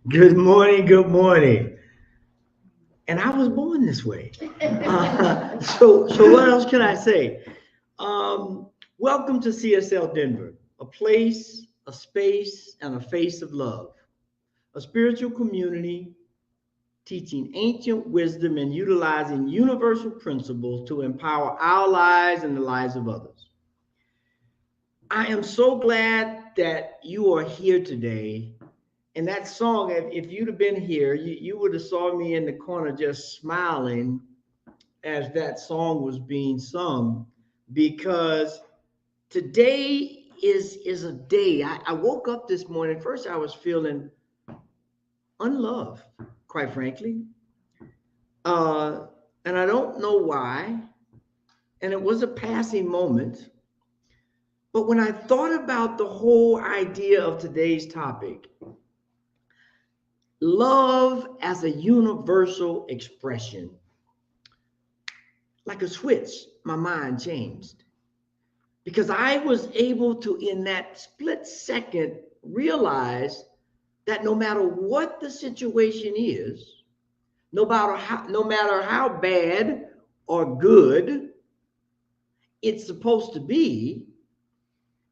Good morning, good morning. And I was born this way. So what else can I say? Um, Welcome to CSL Denver, a place, a space, and a face of love, a spiritual community teaching ancient wisdom and utilizing universal principles to empower our lives and the lives of others. I am so glad that you are here today. And that song, if you'd have been here, you would have saw me in the corner just smiling as that song was being sung, because today is a day. I woke up this morning. First, I was feeling unloved, quite frankly, uh, and I don't know why. And it was a passing moment. But when I thought about the whole idea of today's topic, love as a universal expression, like a switch, my mind changed because I was able to, in that split second, realize that no matter what the situation is, no matter how bad or good it's supposed to be,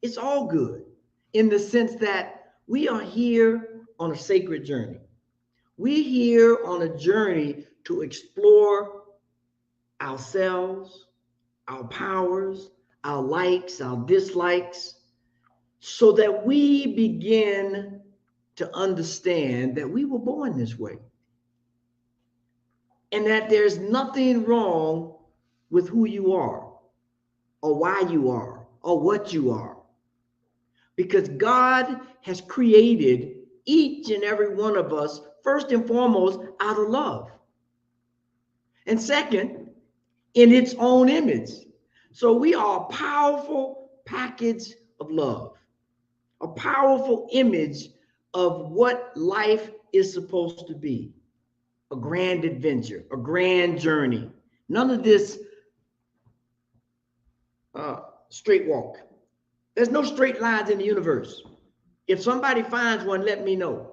it's all good in the sense that we are here on a sacred journey. We're here on a journey to explore ourselves, our powers, our likes, our dislikes, so that we begin to understand that we were born this way and that there's nothing wrong with who you are or why you are or what you are, because God has created each and every one of us, first and foremost, out of love, and second, in its own image. So we are a powerful package of love, a powerful image of what life is supposed to be, a grand adventure, a grand journey. None of this straight walk. There's no straight lines in the universe. If somebody finds one, let me know.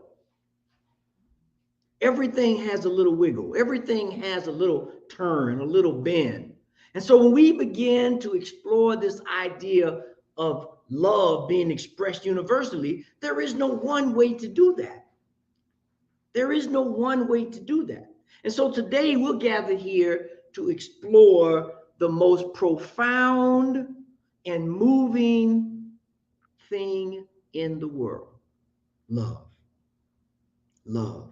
Everything has a little wiggle, everything has a little turn, a little bend. And so when we begin to explore this idea of love being expressed universally, there is no one way to do that. There is no one way to do that. And so today we'll gather here to explore the most profound and moving thing in the world: love. Love.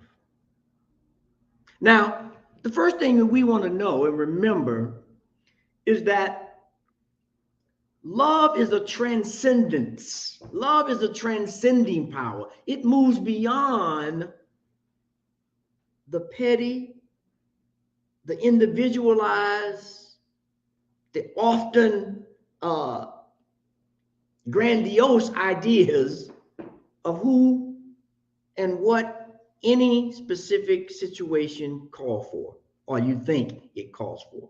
Now, the first thing that we want to know and remember is that love is a transcendence. Love is a transcending power. It moves beyond the petty, the individualized, the often grandiose ideas of who and what any specific situation calls for, or you think it calls for.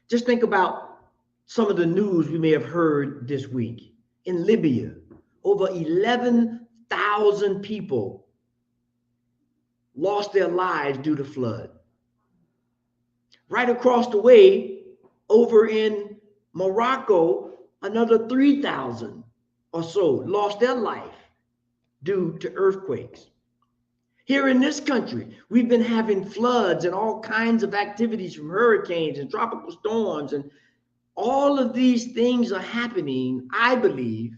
Just think about some of the news we may have heard this week. In Libya, over 11,000 people lost their lives due to flood. Right across the way, over in Morocco, another 3,000 or so lost their life due to earthquakes. Here in this country, we've been having floods and all kinds of activities from hurricanes and tropical storms, and all of these things are happening, I believe,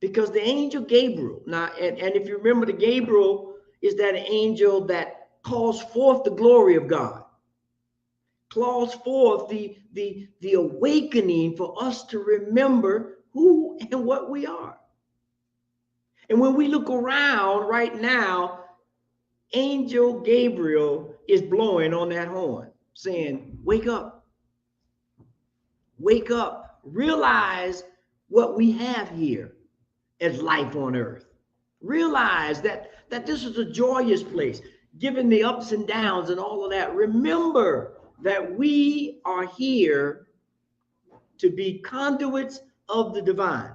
because the angel Gabriel, now, and if you remember, the Gabriel is that angel that calls forth the glory of God, calls forth the awakening for us to remember who and what we are. And when we look around right now, angel Gabriel is blowing on that horn, saying, wake up, realize what we have here as life on earth. Realize that this is a joyous place, given the ups and downs and all of that. Remember that we are here to be conduits of the divine,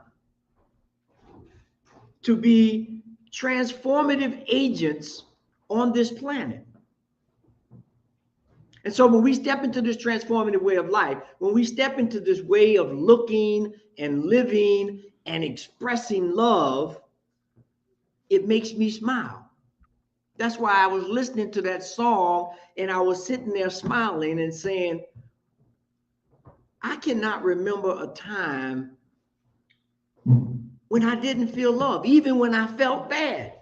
to be transformative agents on this planet. And so when we step into this transformative way of life, when we step into this way of looking and living and expressing love, it makes me smile. That's why I was listening to that song and I was sitting there smiling and saying, I cannot remember a time when I didn't feel love, even when I felt bad.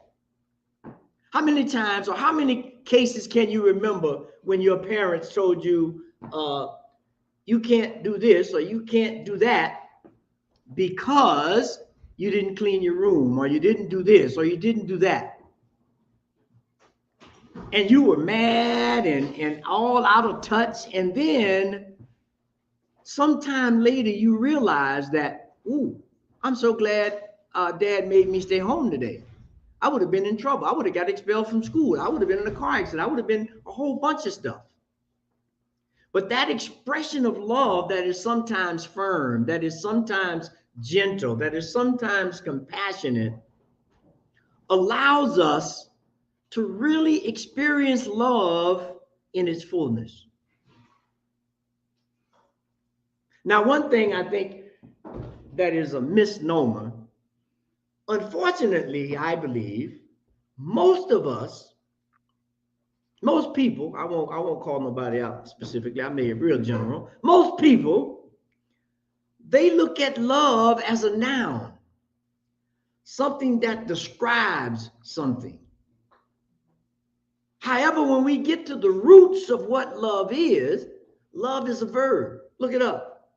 How many times or how many cases can you remember when your parents told you, you can't do this or you can't do that because you didn't clean your room or you didn't do this or you didn't do that? And you were mad and all out of touch. And then sometime later, you realize that, ooh, I'm so glad Dad made me stay home today. I would have been in trouble. I would have got expelled from school. I would have been in a car accident. I would have been a whole bunch of stuff. But that expression of love that is sometimes firm, that is sometimes gentle, that is sometimes compassionate, allows us to really experience love in its fullness. Now, one thing I think that is a misnomer, unfortunately, I believe most of us, most people, I won't call nobody out specifically, I made it real general. Most people, they look at love as a noun, something that describes something. However, when we get to the roots of what love is a verb. Look it up.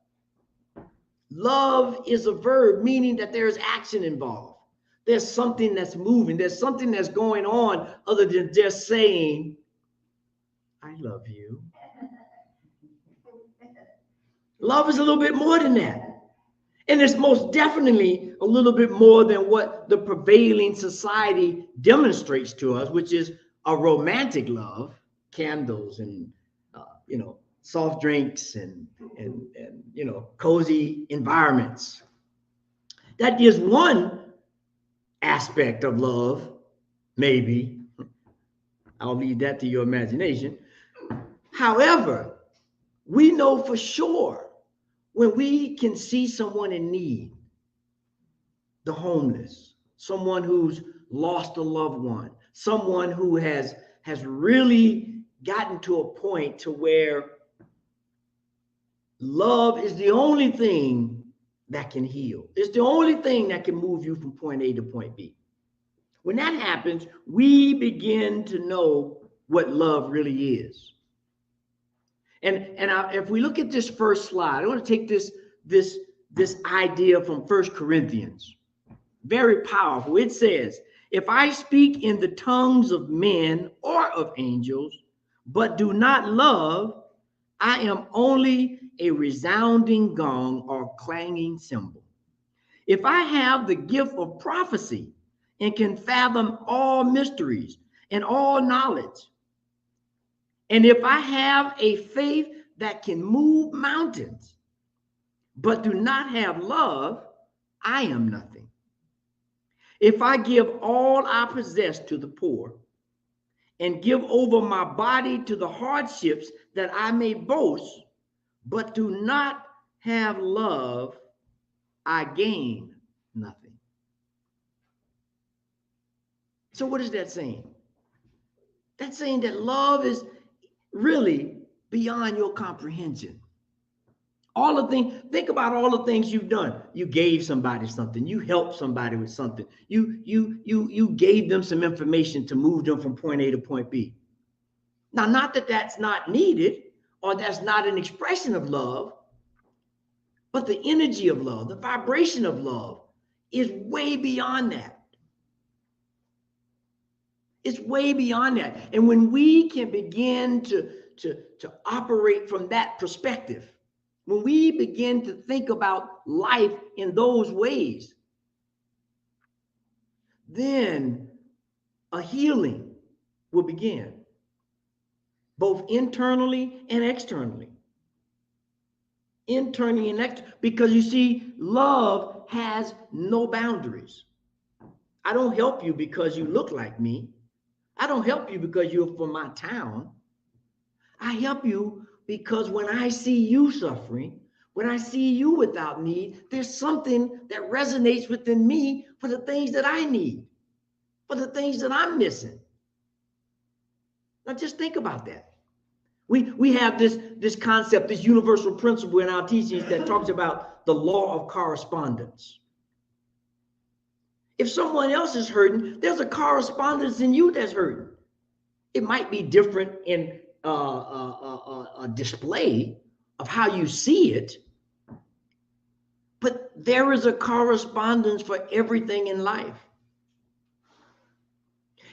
Love is a verb, meaning that there's action involved. There's something that's moving. There's something that's going on other than just saying, I love you. Love is a little bit more than that. And it's most definitely a little bit more than what the prevailing society demonstrates to us, which is a romantic love, candles and, soft drinks and cozy environments. That is one aspect of love, maybe. I'll leave that to your imagination. However, we know for sure when we can see someone in need, the homeless, someone who's lost a loved one, someone who has really gotten to a point to where love is the only thing that can heal. It's the only thing that can move you from point A to point B. When that happens, we begin to know what love really is. And if we look at this first slide, I want to take this idea from 1 Corinthians. Very powerful. It says, if I speak in the tongues of men or of angels, but do not love, I am only a resounding gong or clanging cymbal. If I have the gift of prophecy and can fathom all mysteries and all knowledge, and if I have a faith that can move mountains, but do not have love, I am nothing. If I give all I possess to the poor and give over my body to the hardships that I may boast, but do not have love, I gain nothing. So what is that saying? That's saying that love is really beyond your comprehension. All the things, think about all the things you've done. You gave somebody something. You helped somebody with something. You gave them some information to move them from point A to point B. Now, not that that's not needed or that's not an expression of love, but the energy of love, the vibration of love is way beyond that. It's way beyond that. And when we can begin to operate from that perspective, when we begin to think about life in those ways, then a healing will begin, both internally and externally. Internally and externally, because you see, love has no boundaries. I don't help you because you look like me. I don't help you because you're from my town. I help you because when I see you suffering, when I see you without need, there's something that resonates within me for the things that I need, for the things that I'm missing. Now just think about that. We have this concept, this universal principle in our teachings that talks about the law of correspondence. If someone else is hurting, there's a correspondence in you that's hurting. It might be different in a display of how you see it, but there is a correspondence for everything in life.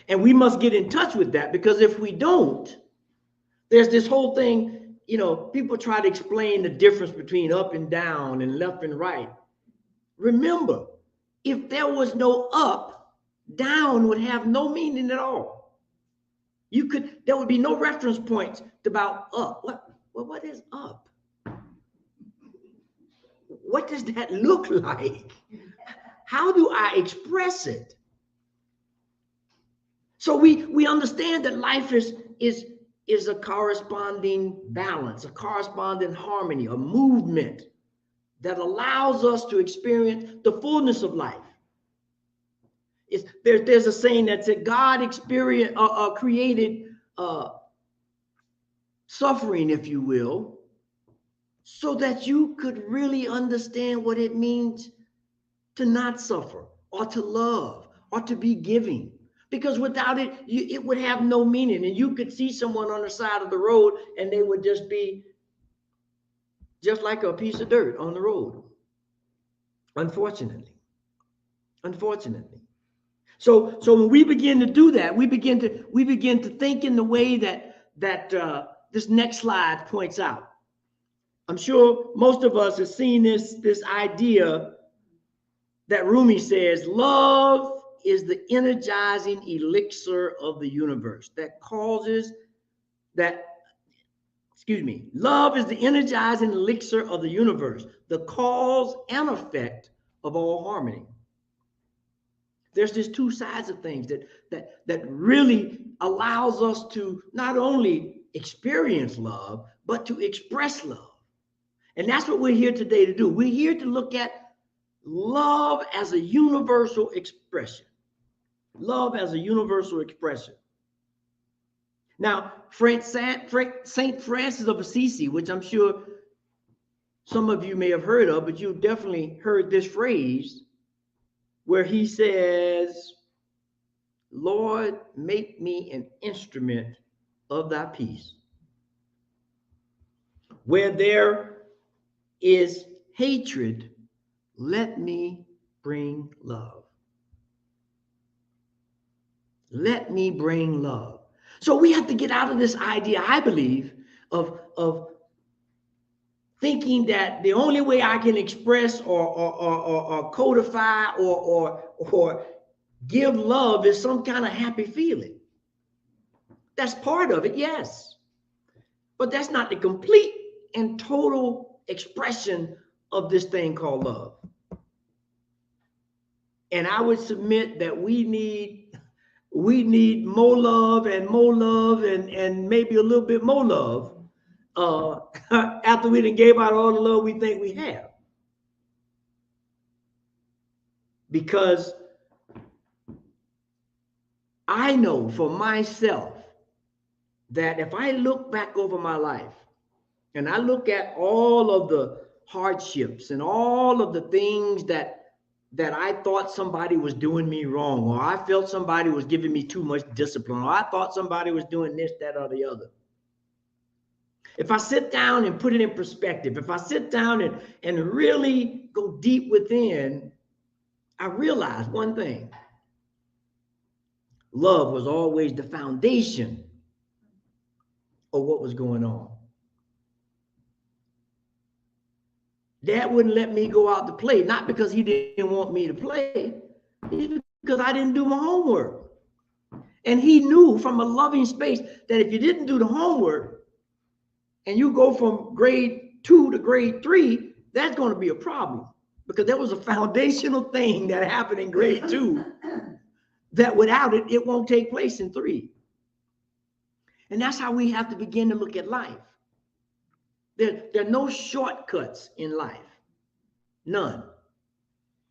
And we must get in touch with that, because if we don't, there's this whole thing, you know, people try to explain the difference between up and down and left and right. Remember, if there was no up, down would have no meaning at all. There would be no reference points about up. What is up? What does that look like? How do I express it? So we understand that life is a corresponding balance, a corresponding harmony, a movement that allows us to experience the fullness of life. There's a saying that said God created suffering, if you will, so that you could really understand what it means to not suffer, or to love, or to be giving. Because without it, it would have no meaning. And you could see someone on the side of the road and they would just be just like a piece of dirt on the road. Unfortunately. So when we begin to do that, we begin to think in the way that this next slide points out. I'm sure most of us have seen this idea that Rumi says, love is the energizing elixir of the universe love is the energizing elixir of the universe, the cause and effect of all harmony. There's just two sides of things that really allows us to not only experience love, but to express love. And that's what we're here today to do. We're here to look at love as a universal expression. Love as a universal expression. Now, Saint Francis of Assisi, which I'm sure some of you may have heard of, but you've definitely heard this phrase where he says, Lord, make me an instrument of thy peace. Where there is hatred, let me bring love. Let me bring love. So we have to get out of this idea, I believe, of thinking that the only way I can express or codify or give love is some kind of happy feeling. That's part of it, yes. But that's not the complete and total expression of this thing called love. And I would submit that we need more love and maybe a little bit more love after we done gave out all the love we think we have. Because I know for myself that if I look back over my life and I look at all of the hardships and all of the things that I thought somebody was doing me wrong, or I felt somebody was giving me too much discipline, or I thought somebody was doing this, that, or the other. If I sit down and put it in perspective, if I sit down and really go deep within, I realize one thing. Love was always the foundation of what was going on. Dad wouldn't let me go out to play, not because he didn't want me to play, it's because I didn't do my homework. And he knew from a loving space that if you didn't do the homework and you go from grade 2 to grade 3, that's going to be a problem, because there was a foundational thing that happened in grade 2 that without it, it won't take place in 3. And that's how we have to begin to look at life. There are no shortcuts in life. None.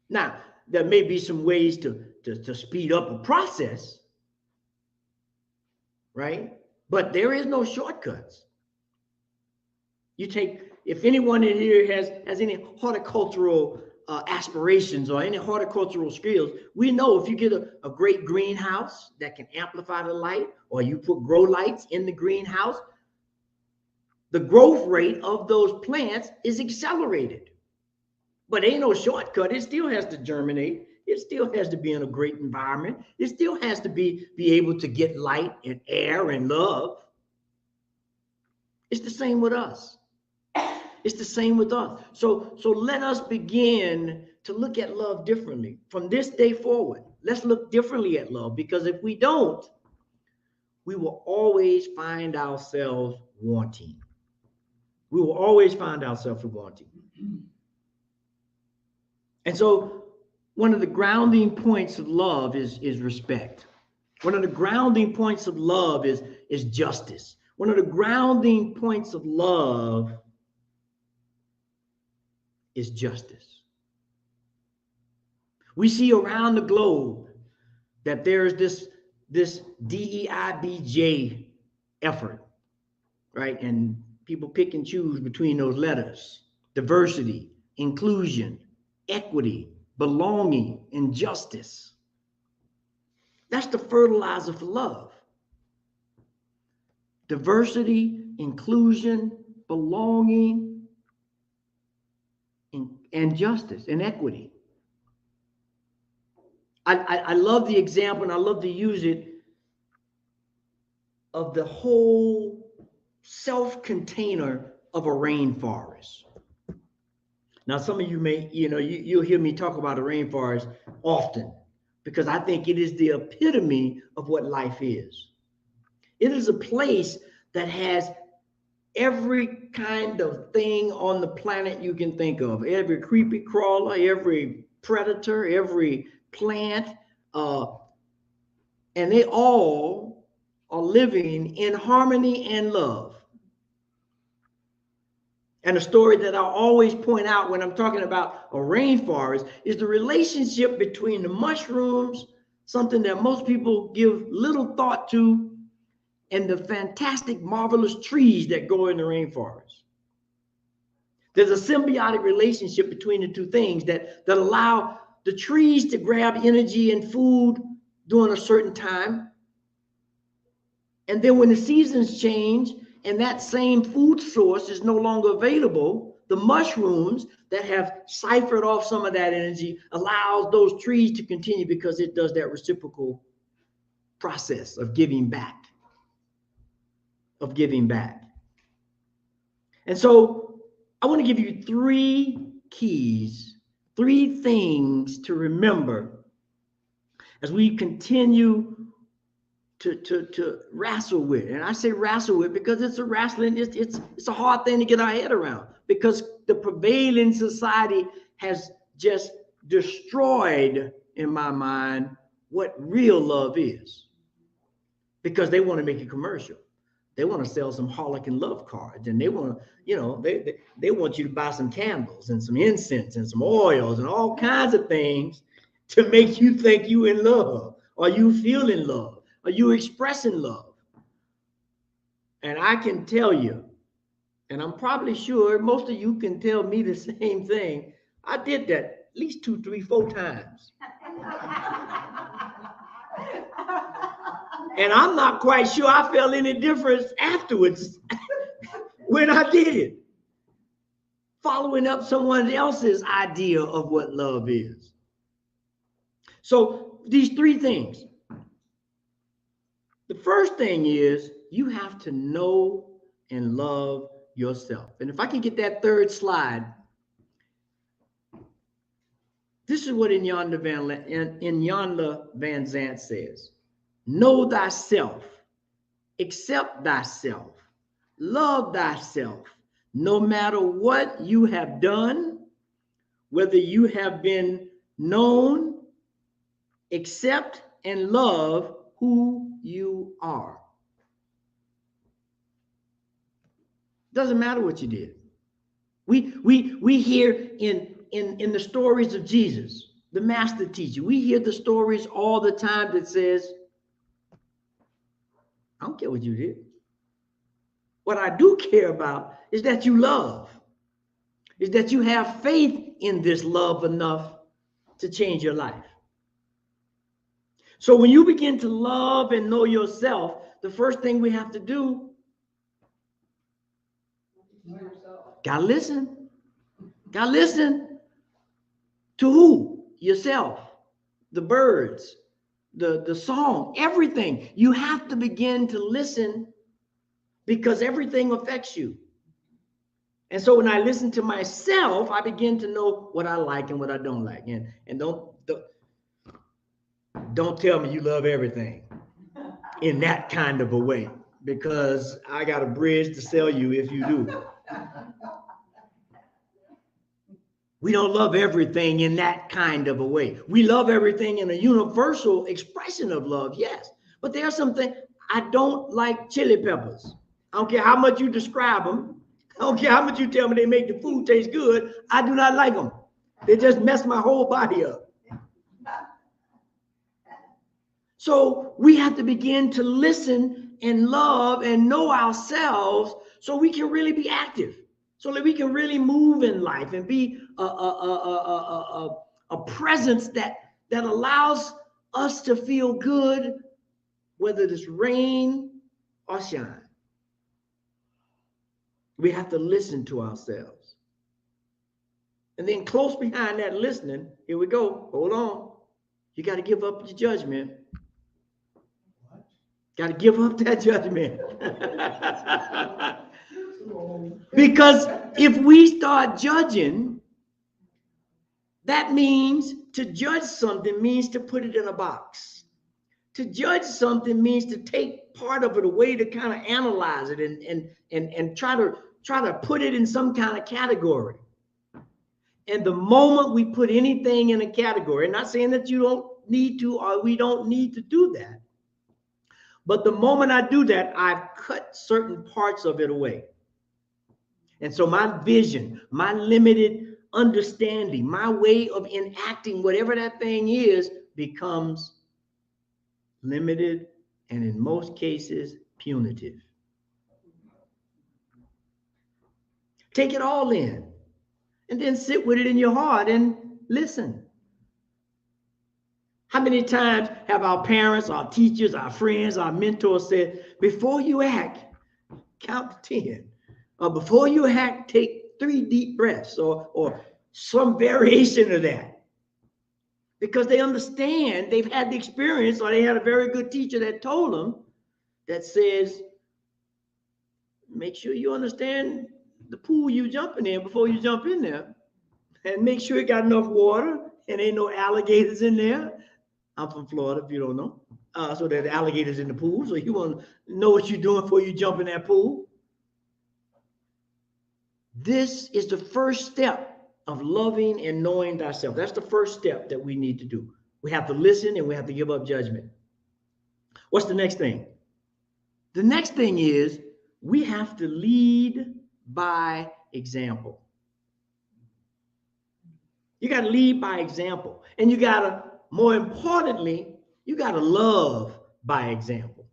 Now, there may be some ways to speed up a process, right? But there is no shortcuts. You take, if anyone in here has any horticultural aspirations or any horticultural skills, we know if you get a great greenhouse that can amplify the light, or you put grow lights in the greenhouse, the growth rate of those plants is accelerated. But ain't no shortcut. It still has to germinate. It still has to be in a great environment. It still has to be able to get light and air and love. It's the same with us. It's the same with us. So let us begin to look at love differently. From this day forward, let's look differently at love, because if we don't, we will always find ourselves wanting. We will always find ourselves wanting. And so one of the grounding points of love is respect. One of the grounding points of love is justice. One of the grounding points of love is justice. We see around the globe that there's this DEIBJ effort, right? And people pick and choose between those letters: diversity, inclusion, equity, belonging, and justice. That's the fertilizer for love. Diversity, inclusion, belonging, and justice and equity. I love the example, and I love to use it, of the whole self-container of a rainforest. Now, some of you may, you'll hear me talk about a rainforest often, because I think it is the epitome of what life is. It is a place that has every kind of thing on the planet you can think of. Every creepy crawler, every predator, every plant, and they all are living in harmony and love. And a story that I always point out when I'm talking about a rainforest is the relationship between the mushrooms, something that most people give little thought to, and the fantastic, marvelous trees that grow in the rainforest. There's a symbiotic relationship between the two things that allow the trees to grab energy and food during a certain time. And then when the seasons change and that same food source is no longer available, the mushrooms that have siphoned off some of that energy allows those trees to continue, because it does that reciprocal process of giving back. And so I want to give you 3 keys, 3 things to remember as we continue to wrestle with. And I say wrestle with because it's a wrestling, it's a hard thing to get our head around, because the prevailing society has just destroyed, in my mind, what real love is, because they want to make it commercial. They want to sell some Harlequin love cards, and they want to, they want you to buy some candles and some incense and some oils and all kinds of things to make you think you in love, or you feel in love, or you expressing love. And I can tell you, and I'm probably sure most of you can tell me the same thing, I did that at least 2, 3, 4 times. And I'm not quite sure I felt any difference afterwards when I did it. Following up someone else's idea of what love is. So these 3 things. The first thing is you have to know and love yourself. And if I can get that 3rd slide, this is what Inyana Van Zant says. Know thyself, accept thyself, love thyself, no matter what you have done, whether you have been known, accept and love who you are. Doesn't matter what you did. We hear in the stories of Jesus, the master teacher, we hear the stories all the time that says, I don't care what you did. What I do care about is that you love, is that you have faith in this love enough to change your life. So when you begin to love and know yourself, the first thing we have to do, gotta listen. Gotta listen to who? Yourself, the birds, the song, everything. You have to begin to listen because everything affects you. And so when I listen to myself, I begin to know what I like and what I don't like. And don't tell me you love everything in that kind of a way, because I got a bridge to sell you if you do. We don't love everything in that kind of a way. We love everything in a universal expression of love, yes. But there are some things. I don't like chili peppers. I don't care how much you describe them. I don't care how much you tell me they make the food taste good. I do not like them. They just mess my whole body up. So we have to begin to listen and love and know ourselves so we can really be active, so that we can really move in life and be a presence that allows us to feel good, whether it's rain or shine. We have to listen to ourselves. And then close behind that listening, here we go. Hold on. You got to give up your judgment. Got to give up that judgment. Because if we start judging, that means to judge something means to put it in a box. To judge something means to take part of it away, to kind of analyze it and try to put it in some kind of category. And the moment we put anything in a category, not saying that you don't need to or we don't need to do that, but the moment I do that, I've cut certain parts of it away. And so my vision, my limited understanding, my way of enacting whatever that thing is becomes limited and in most cases punitive. Take it all in and then sit with it in your heart and listen. How many times have our parents, our teachers, our friends, our mentors said, before you act, count to 10. Or before you act, take 3 deep breaths or some variation of that. Because they understand, they've had the experience, or they had a very good teacher that told them, that says, make sure you understand the pool you're jumping in before you jump in there. And make sure it got enough water and ain't no alligators in there. I'm from Florida, if you don't know. So there's alligators in the pool. So you want to know what you're doing before you jump in that pool. This is the first step of loving and knowing thyself. That's the first step that we need to do. We have to listen and we have to give up judgment. What's the next thing? The next thing is we have to lead by example. You got to lead by example. And you got to, more importantly, you got to love by example.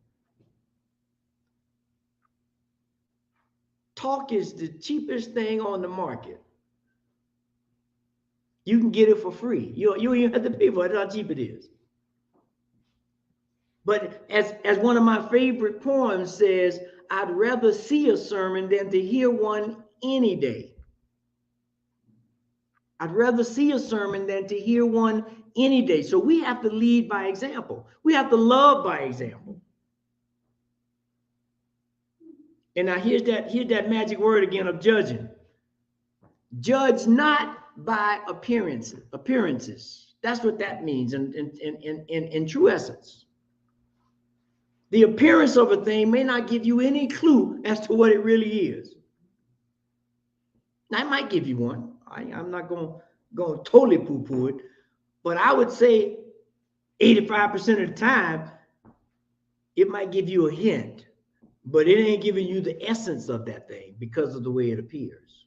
Talk is the cheapest thing on the market. You can get it for free. You even have to pay for it. That's how cheap it is. But as one of my favorite poems says, I'd rather see a sermon than to hear one any day. I'd rather see a sermon than to hear one any day. So we have to lead by example. We have to love by example. And now here's that magic word again of judging. Judge not by appearances. That's what that means in true essence. The appearance of a thing may not give you any clue as to what it really is. Now, I might give you one. I'm not going to totally poo-poo it, but I would say 85% of the time, it might give you a hint, but it ain't giving you the essence of that thing because of the way it appears.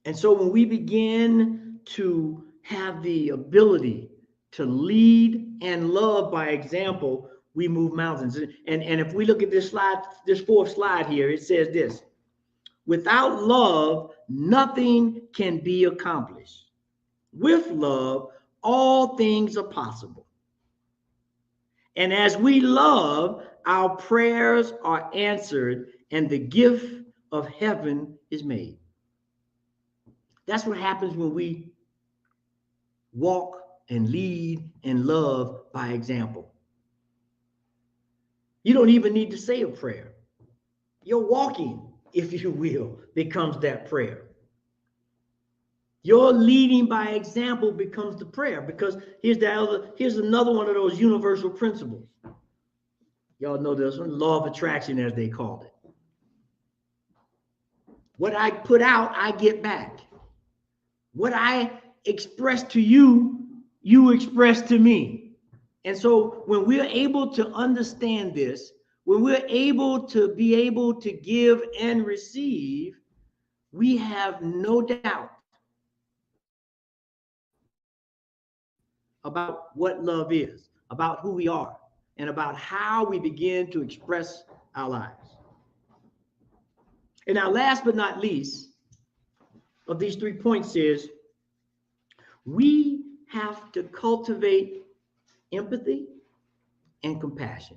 And so when we begin to have the ability to lead and love by example, we move mountains. And if we look at this slide, this fourth slide here, it says this: without love, nothing can be accomplished. With love, all things are possible. And as we love, our prayers are answered and the gift of heaven is made. That's what happens when we walk and lead and love by example. You don't even need to say a prayer. Your walking, if you will, becomes that prayer. Your leading by example becomes the prayer, because here's another one of those universal principles. Y'all know this one, law of attraction, as they called it. What I put out, I get back. What I express to you, you express to me. And so when we're able to understand this, when we're able to give and receive, we have no doubt about what love is, about who we are, and about how we begin to express our lives. And now, last but not least of these 3 points is we have to cultivate empathy and compassion.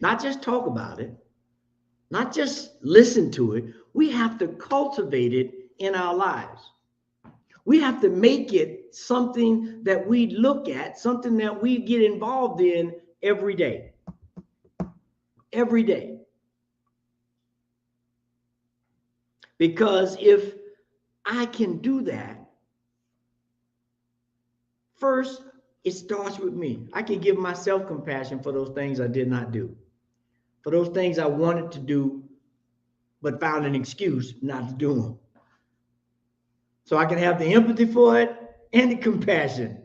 Not just talk about it, not just listen to it. We have to cultivate it in our lives. We have to make it something that we look at, something that we get involved in every day. Every day. Because if I can do that, first, it starts with me. I can give myself compassion for those things I did not do, for those things I wanted to do, but found an excuse not to do them. So I can have the empathy for it and the compassion.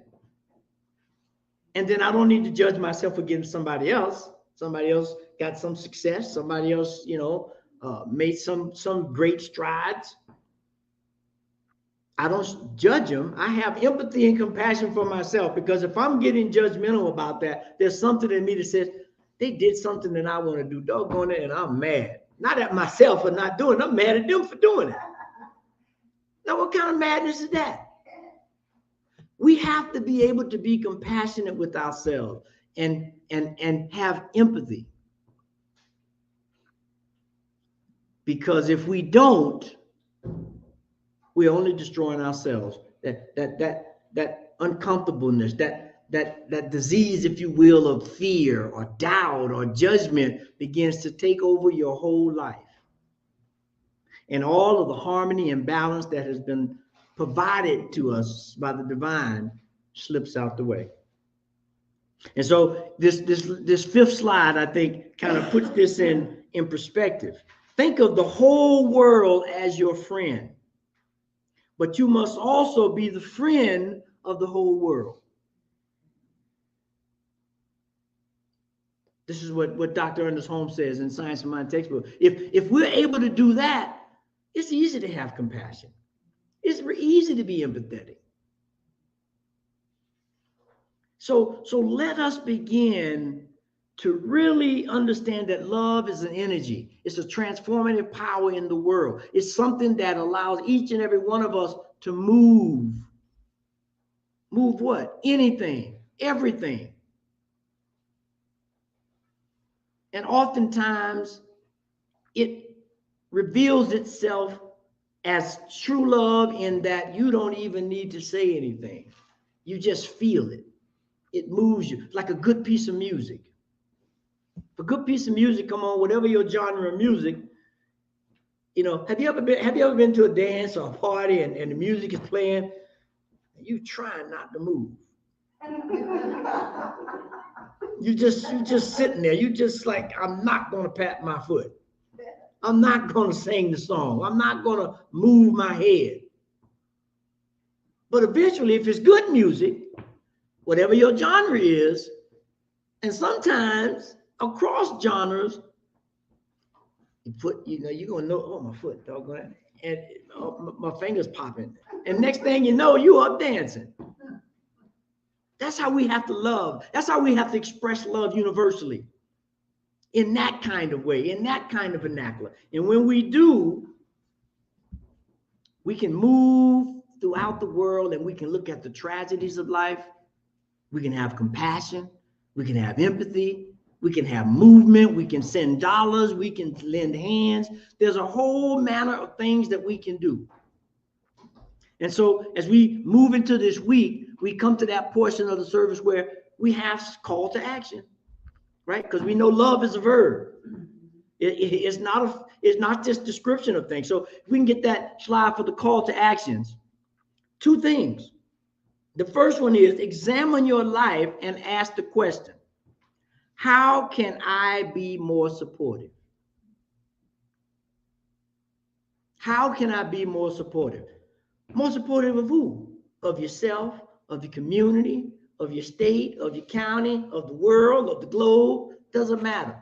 And then I don't need to judge myself against somebody else. Somebody else got some success. Somebody else, made some great strides. I don't judge them. I have empathy and compassion for myself, because if I'm getting judgmental about that, there's something in me that says, they did something that I want to do, doggone it, and I'm mad. Not at myself for not doing it. I'm mad at them for doing it. Now, what kind of madness is that? We have to be able to be compassionate with ourselves and have empathy. Because if we don't, we're only destroying ourselves. That uncomfortableness, that disease, if you will, of fear or doubt or judgment begins to take over your whole life. And all of the harmony and balance that has been provided to us by the divine slips out the way. And so this fifth slide, I think, kind of puts this in perspective. Think of the whole world as your friend, but you must also be the friend of the whole world. This is what Dr. Ernest Holmes says in Science of Mind textbook. If we're able to do that, it's easy to have compassion. It's easy to be empathetic. So let us begin to really understand that love is an energy. It's a transformative power in the world. It's something that allows each and every one of us to move. Move what? Anything, everything. And oftentimes it reveals itself as true love in that you don't even need to say anything. You just feel it. It moves you like a good piece of music. If a good piece of music come on, whatever your genre of music, have you ever been to a dance or a party and the music is playing and you trying not to move? You just sitting there. You just like, I'm not going to pat my foot. I'm not going to sing the song. I'm not going to move my head. But eventually, if it's good music, whatever your genre is, and sometimes across genres, you're gonna know, oh, my foot, doggone it, and oh, my fingers popping. And next thing you know, you up dancing. That's how we have to love. That's how we have to express love universally. In that kind of way, in that kind of vernacular. And when we do, we can move throughout the world and we can look at the tragedies of life. We can have compassion. We can have empathy. We can have movement. We can send dollars. We can lend hands. There's a whole manner of things that we can do. And so as we move into this week, we come to that portion of the service where we have call to action, right? Because we know love is a verb. It's not just description of things. So if we can get that slide for the call to actions. Two things. The first one is examine your life and ask the question, how can I be more supportive? How can I be more supportive? More supportive of who? Of yourself, of your community, of your state, of your county, of the world, of the globe. Doesn't matter.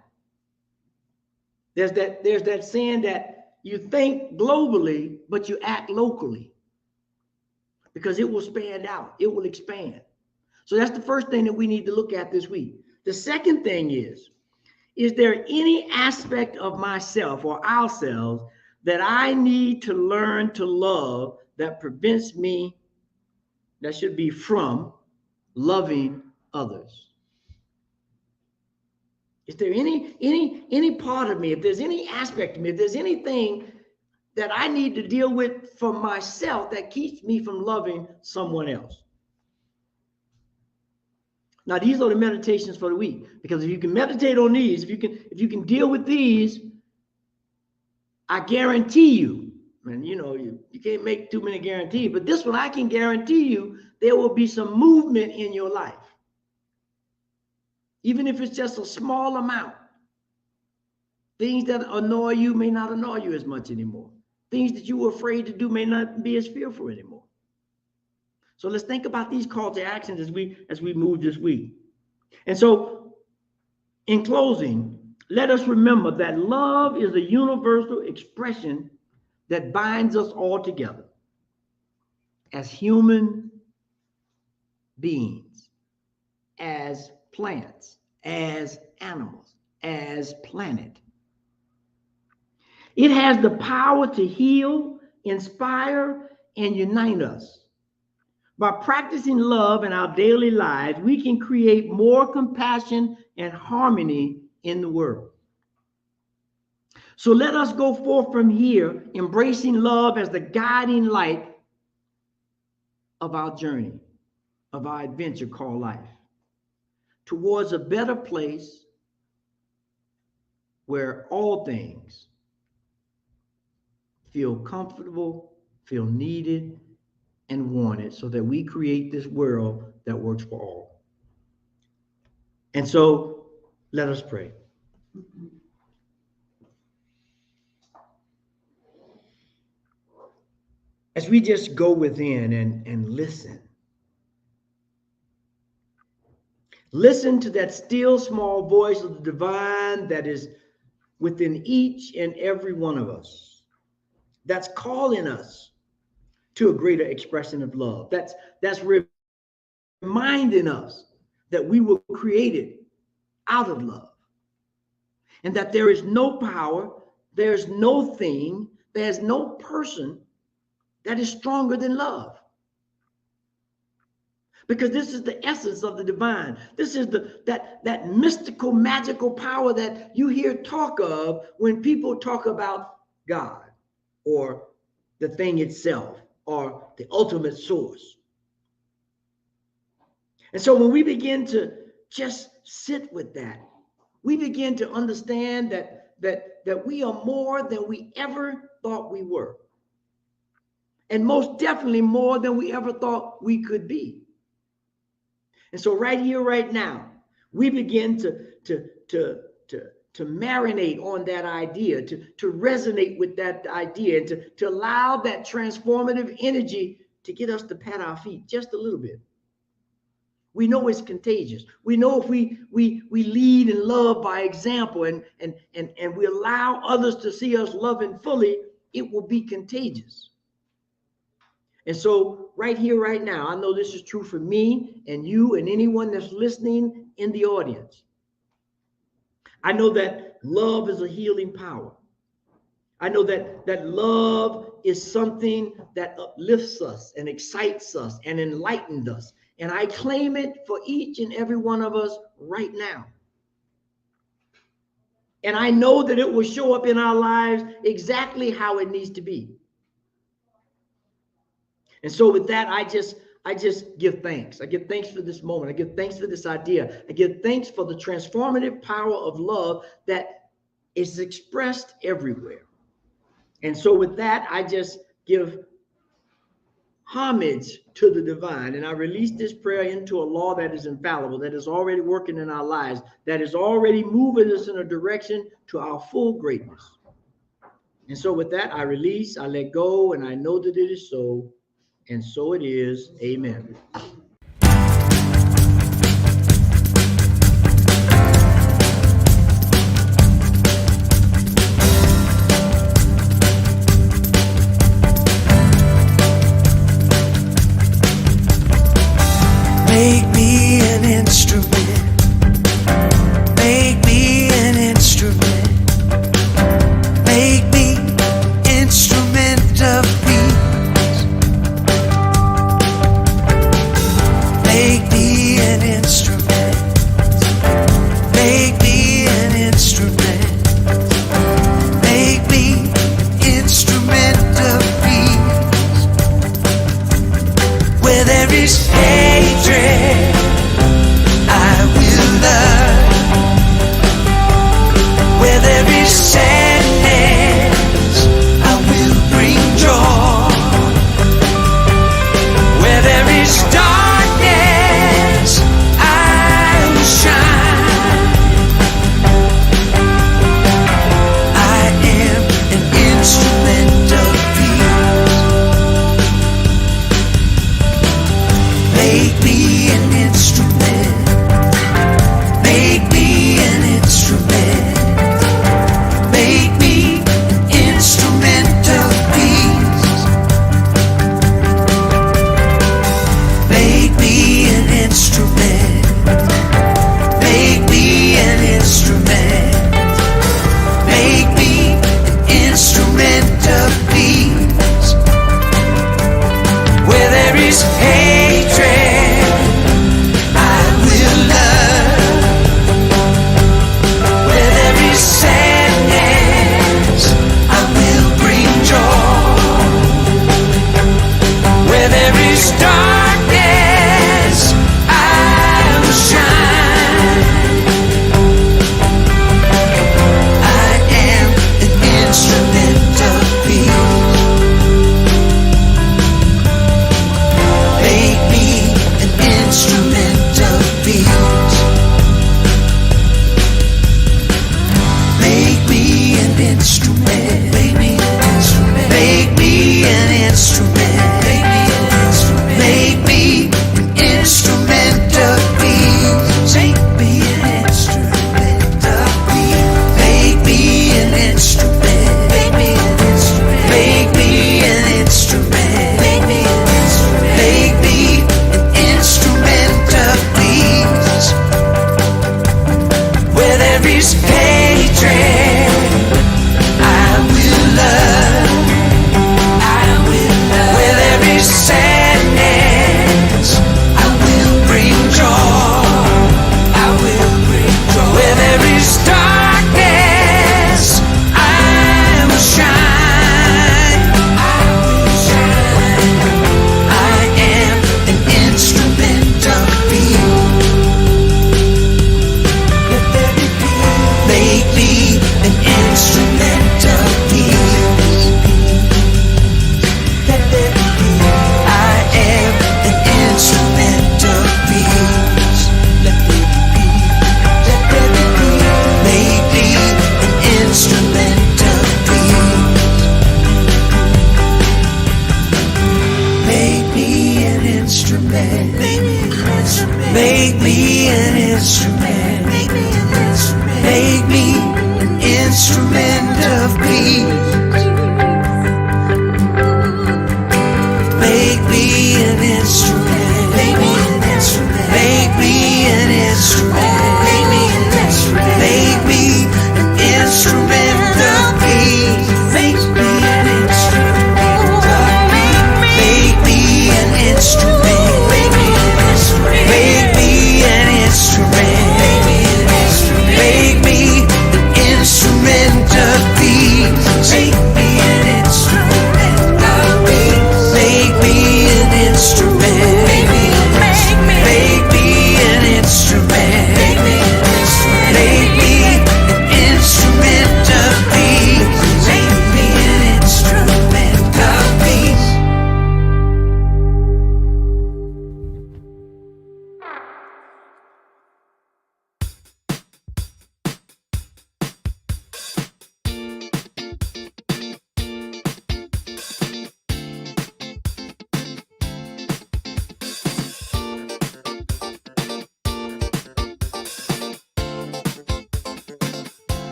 There's that saying that you think globally, but you act locally. Because it will span out. It will expand. So that's the first thing that we need to look at this week. The second thing is there any aspect of myself or ourselves that I need to learn to love that prevents me, that should be from loving others? Is there any part of me, if there's any aspect of me, if there's anything that I need to deal with for myself that keeps me from loving someone else? Now, these are the meditations for the week, because if you can meditate on these, if you can deal with these, I guarantee you, and you can't make too many guarantees, but this one I can guarantee you there will be some movement in your life. Even if it's just a small amount. Things that annoy you may not annoy you as much anymore. Things that you were afraid to do may not be as fearful anymore. So let's think about these call to actions as we move this week. And so, in closing, let us remember that love is a universal expression that binds us all together as human beings, as plants, as animals, as planet. It has the power to heal, inspire, and unite us. By practicing love in our daily lives, we can create more compassion and harmony in the world. So let us go forth from here, embracing love as the guiding light of our journey, of our adventure called life, towards a better place where all things feel comfortable, feel needed, and wanted, so that we create this world that works for all. And so let us pray. As we just go within and listen to that still small voice of the divine that is within each and every one of us, that's calling us to a greater expression of love. That's reminding us that we were created out of love, and that there is no power, there's no thing, there's no person that is stronger than love. Because this is the essence of the divine. This is that mystical, magical power that you hear talk of when people talk about God or the thing itself or the ultimate source. And so when we begin to just sit with that, we begin to understand that we are more than we ever thought we were. And most definitely more than we ever thought we could be. And so right here, right now, we begin to marinate on that idea, to resonate with that idea, and to allow that transformative energy to get us to pat our feet just a little bit. We know it's contagious. We know if we lead and love by example and we allow others to see us loving fully, it will be contagious. And so right here, right now, I know this is true for me and you and anyone that's listening in the audience. I know that love is a healing power. I know that love is something that uplifts us and excites us and enlightens us. And I claim it for each and every one of us right now. And I know that it will show up in our lives exactly how it needs to be. And so with that, I just give thanks. I give thanks for this moment. I give thanks for this idea. I give thanks for the transformative power of love that is expressed everywhere. And so with that, I just give homage to the divine. And I release this prayer into a law that is infallible, that is already working in our lives, that is already moving us in a direction to our full greatness. And so with that, I release, I let go, and I know that it is so. And so it is. Amen. Make me an instrument. Make me an instrument. Make me instrument of peace. Make me an instrument. Make me an instrument. Make me an instrument of peace. Where there is hatred, I will love. Where there is sadness, I will bring joy. Where there is darkness, I will shine. I am an instrument of peace. instrument. Make me an instrument.